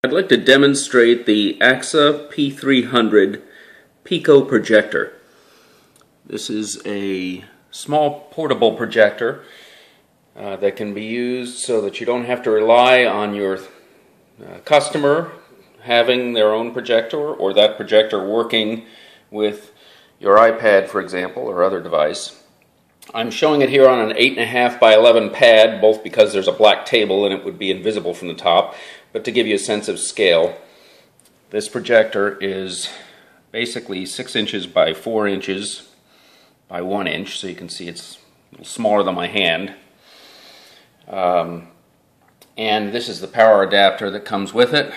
I'd like to demonstrate the Aaxa P300 pico projector. This is a small portable projector that can be used so that you don't have to rely on your customer having their own projector or that projector working with your iPad, for example, or other device. I'm showing it here on an 8.5 by 11 pad, both because there's a black table and it would be invisible from the top, but to give you a sense of scale. This projector is basically 6 inches by 4 inches by 1 inch, so you can see it's a little smaller than my hand. And this is the power adapter that comes with it.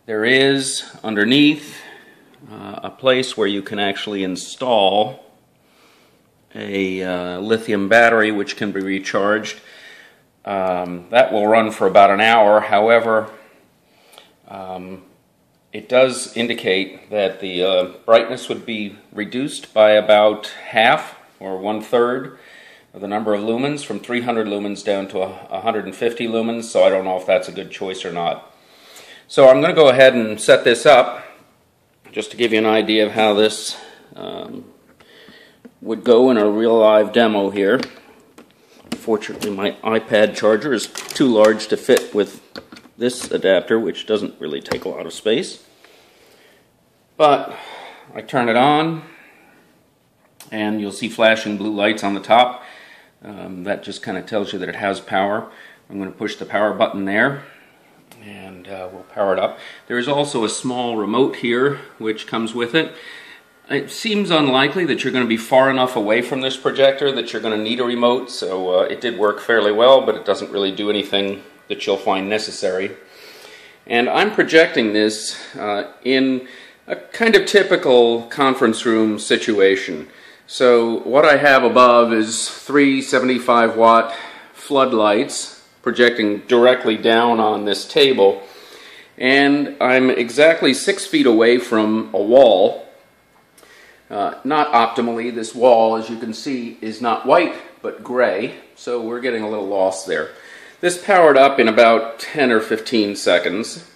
There is underneath a place where you can actually install a lithium battery which can be recharged. That will run for about an hour. However, it does indicate that the brightness would be reduced by about half or 1/3 of the number of lumens, from 300 lumens down to 150 lumens, so I don't know if that's a good choice or not. So I'm going to go ahead and set this up just to give you an idea of how this would go in a real live demo here. Unfortunately, my iPad charger is too large to fit with this adapter, which doesn't really take a lot of space. But I turn it on, and you'll see flashing blue lights on the top. That just kind of tells you that it has power. I'm going to push the power button there, and we'll power it up. There is also a small remote here, which comes with it. It seems unlikely that you're going to be far enough away from this projector that you're going to need a remote, so it did work fairly well, but it doesn't really do anything that you'll find necessary. And I'm projecting this in a kind of typical conference room situation. So what I have above is 3 75-watt floodlights projecting directly down on this table, and I'm exactly 6 feet away from a wall. Not optimally. This wall, as you can see, is not white but gray, so we're getting a little lost there. This powered up in about 10 or 15 seconds,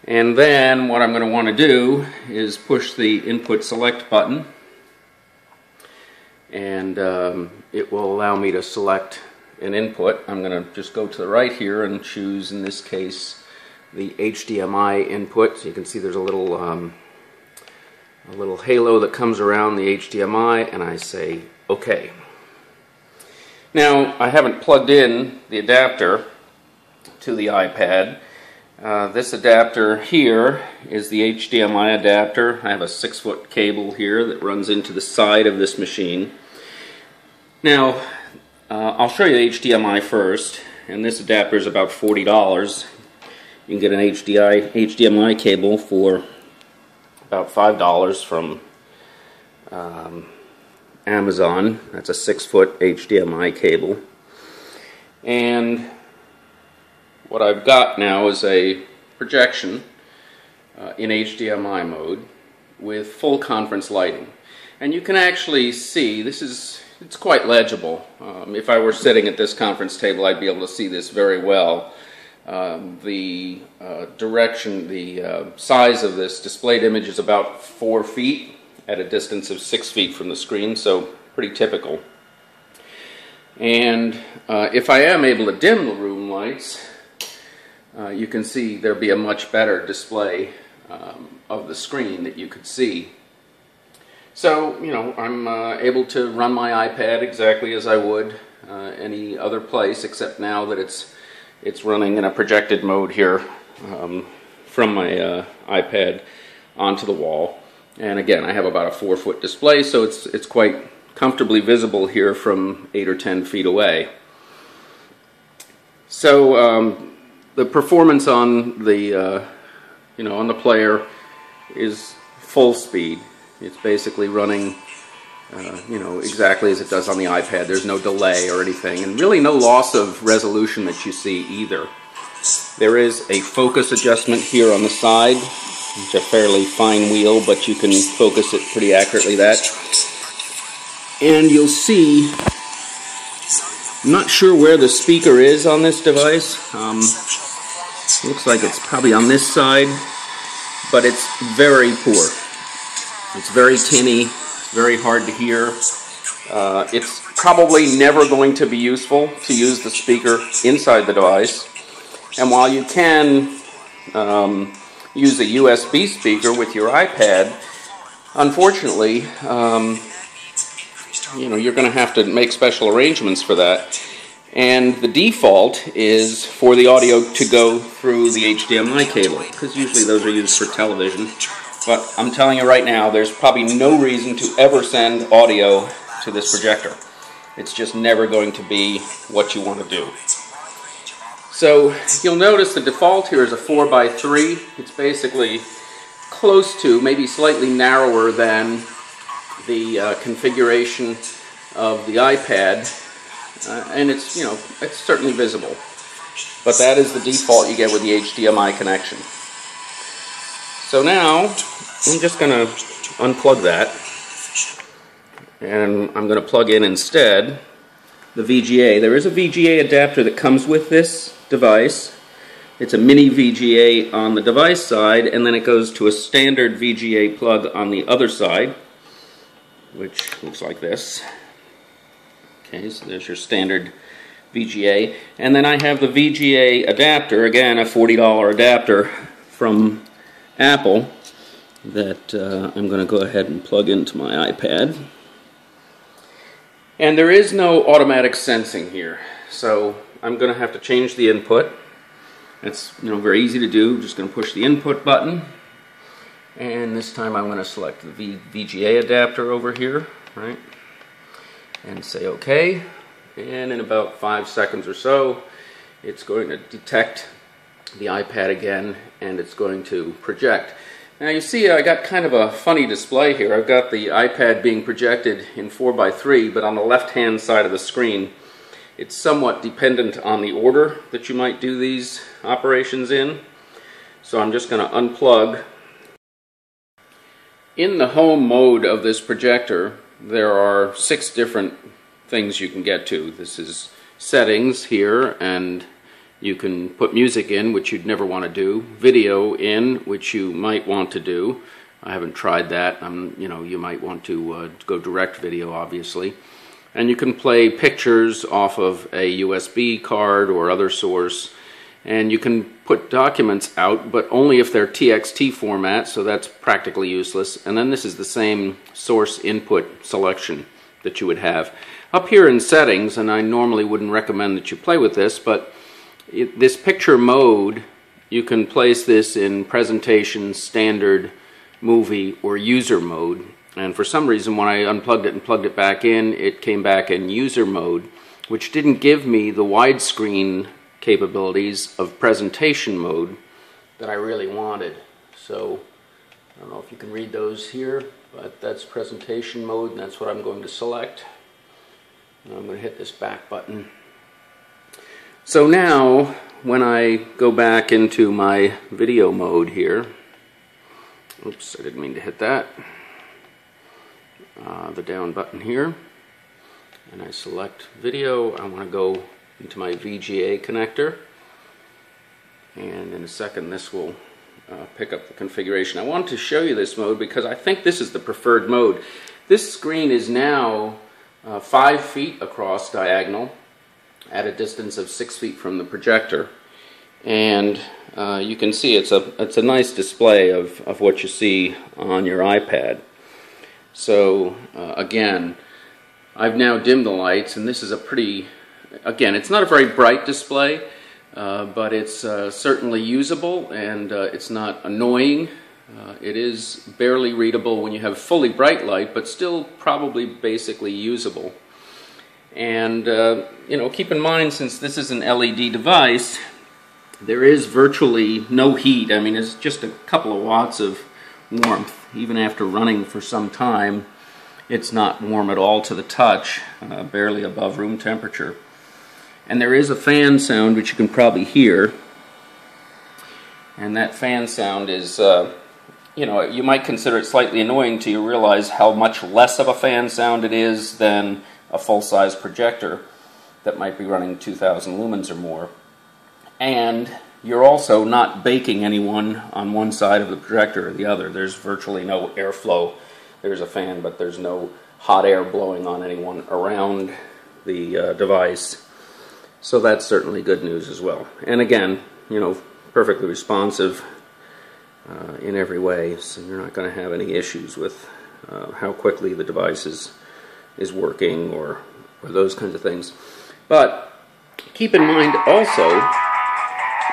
and then what I'm going to want to do is push the input select button, and it will allow me to select an input. I'm going to just go to the right here and choose, in this case, the HDMI input. So you can see there's a little halo that comes around the HDMI, and I say OK. Now, I haven't plugged in the adapter to the iPad. This adapter here is the HDMI adapter. I have a 6-foot cable here that runs into the side of this machine. Now, I'll show you the HDMI first, and this adapter is about $40. You can get an HDMI cable for about $5 from Amazon. That's a 6-foot HDMI cable. And what I've got now is a projection in HDMI mode with full conference lighting. And you can actually see, it's quite legible. If I were sitting at this conference table, I'd be able to see this very well. The direction, the size of this displayed image is about 4 feet at a distance of 6 feet from the screen, so pretty typical. And if I am able to dim the room lights, you can see there'll be a much better display of the screen that you could see. So, you know, I'm able to run my iPad exactly as I would any other place, except now that it's running in a projected mode here from my iPad onto the wall. And again, I have about a 4-foot display, so it's quite comfortably visible here from 8 or 10 feet away. So the performance on the on the player is full speed. It's basically running exactly as it does on the iPad. There's no delay or anything, and really no loss of resolution that you see either. There is a focus adjustment here on the side. It's a fairly fine wheel, but you can focus it pretty accurately. And you'll see, I'm not sure where the speaker is on this device. Looks like it's probably on this side, but it's very poor. It's very tinny, very hard to hear. It's probably never going to be useful to use the speaker inside the device. And while you can use a USB speaker with your iPad, unfortunately, you're going to have to make special arrangements for that. And the default is for the audio to go through the HDMI cable, because usually those are used for television. But I'm telling you right now, there's probably no reason to ever send audio to this projector. It's just never going to be what you want to do. So you'll notice the default here is a 4x3. It's basically close to, maybe slightly narrower than the configuration of the iPad, and it's it's certainly visible. But that is the default you get with the HDMI connection. So now I'm just going to unplug that, and I'm going to plug in instead the VGA. There is a VGA adapter that comes with this device. It's a mini VGA on the device side, and then it goes to a standard VGA plug on the other side, which looks like this. Okay, so there's your standard VGA. And then I have the VGA adapter, again a $40 adapter from Apple, that I'm going to go ahead and plug into my iPad. And there is no automatic sensing here, so I'm going to have to change the input. It's very easy to do. I'm just going to push the input button, and this time I'm going to select the VGA adapter over here, right, and say OK. And in about 5 seconds or so, it's going to detect the iPad again, and it's going to project. Now you see I got kind of a funny display here. I've got the iPad being projected in 4x3, but on the left-hand side of the screen, it's somewhat dependent on the order that you might do these operations in. So I'm just going to unplug. In the home mode of this projector, there are 6 different things you can get to. This is settings here, and you can put music in, which you'd never want to do, video in, which you might want to do. I haven't tried that. You might want to go direct video, obviously. And you can play pictures off of a USB card or other source. And you can put documents out, but only if they're TXT format, so that's practically useless. And then this is the same source input selection that you would have. Up here in settings, and I normally wouldn't recommend that you play with this, but this picture mode, you can place this in presentation, standard, movie, or user mode. And for some reason, when I unplugged it and plugged it back in, it came back in user mode, which didn't give me the widescreen capabilities of presentation mode that I really wanted. So I don't know if you can read those here, but that's presentation mode, and that's what I'm going to select. And I'm going to hit this back button. So now, when I go back into my video mode here, oops, I didn't mean to hit that. The down button here, and I select video. I want to go into my VGA connector, and in a second this will pick up the configuration. I wanted to show you this mode because I think this is the preferred mode. This screen is now 5 feet across diagonal at a distance of 6 feet from the projector, and you can see it's a nice display of what you see on your iPad. So again, I've now dimmed the lights, and this is a pretty, again, it's not a very bright display, but it's certainly usable, and it's not annoying. It is barely readable when you have fully bright light, but still probably basically usable. And keep in mind, since this is an LED device, there is virtually no heat. I mean, it's just a couple of watts of warmth. Even after running for some time, it's not warm at all to the touch, barely above room temperature. And there is a fan sound which you can probably hear, and that fan sound is, you might consider it slightly annoying till you realize how much less of a fan sound it is than a full-size projector that might be running 2,000 lumens or more. And you're also not baking anyone on one side of the projector or the other. There's virtually no airflow. There's a fan, but there's no hot air blowing on anyone around the device. So that's certainly good news as well. And again, you know, perfectly responsive in every way, so you're not going to have any issues with how quickly the device is working or those kinds of things. But keep in mind also,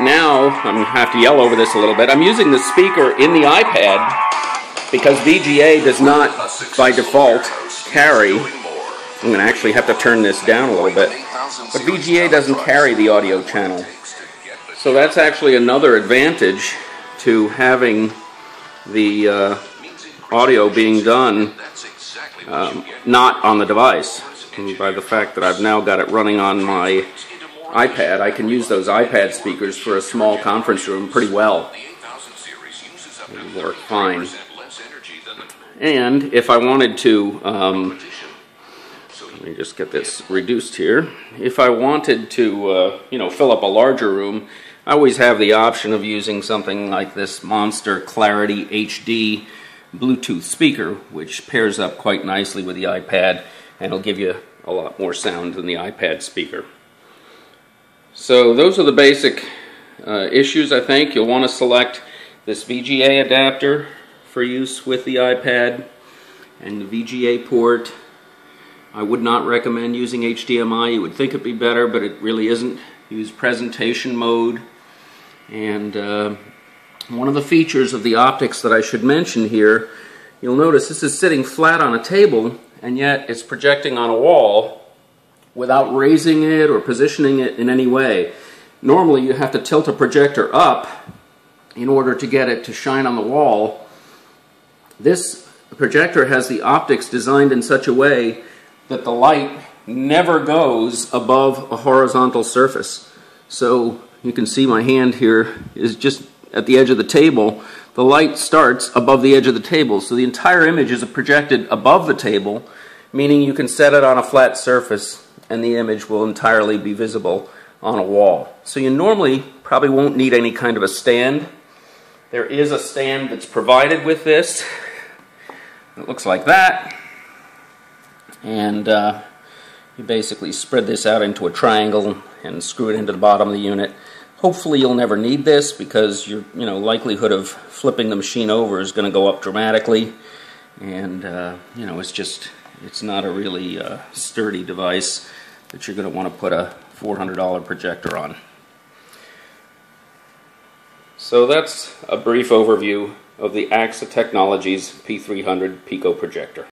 now I'm going to have to yell over this a little bit. I'm using the speaker in the iPad because VGA does not, by default, carry. I'm going to actually have to turn this down a little bit. But VGA doesn't carry the audio channel. So that's actually another advantage to having the audio being done not on the device. And by the fact that I've now got it running on my iPad, I can use those iPad speakers for a small conference room pretty well. They work fine. And if I wanted to, let me just get this reduced here. If I wanted to, you know, fill up a larger room, I always have the option of using something like this Monster Clarity HD Bluetooth speaker, which pairs up quite nicely with the iPad and will give you a lot more sound than the iPad speaker. So those are the basic issues, I think. You'll want to select this VGA adapter for use with the iPad and the VGA port. I would not recommend using HDMI. You would think it'd be better, but it really isn't. Use presentation mode. And one of the features of the optics that I should mention here, you'll notice this is sitting flat on a table, and yet it's projecting on a wall without raising it or positioning it in any way. Normally you have to tilt a projector up in order to get it to shine on the wall. This projector has the optics designed in such a way that the light never goes above a horizontal surface. So you can see my hand here is just at the edge of the table. The light starts above the edge of the table, so the entire image is projected above the table, meaning you can set it on a flat surface and the image will entirely be visible on a wall. So you normally probably won't need any kind of a stand. There is a stand that's provided with this. It looks like that. And you basically spread this out into a triangle and screw it into the bottom of the unit. Hopefully you'll never need this because your likelihood of flipping the machine over is going to go up dramatically. And it's not a really sturdy device that you're going to want to put a $400 projector on. So that's a brief overview of the Aaxa Technologies P300 Pico projector.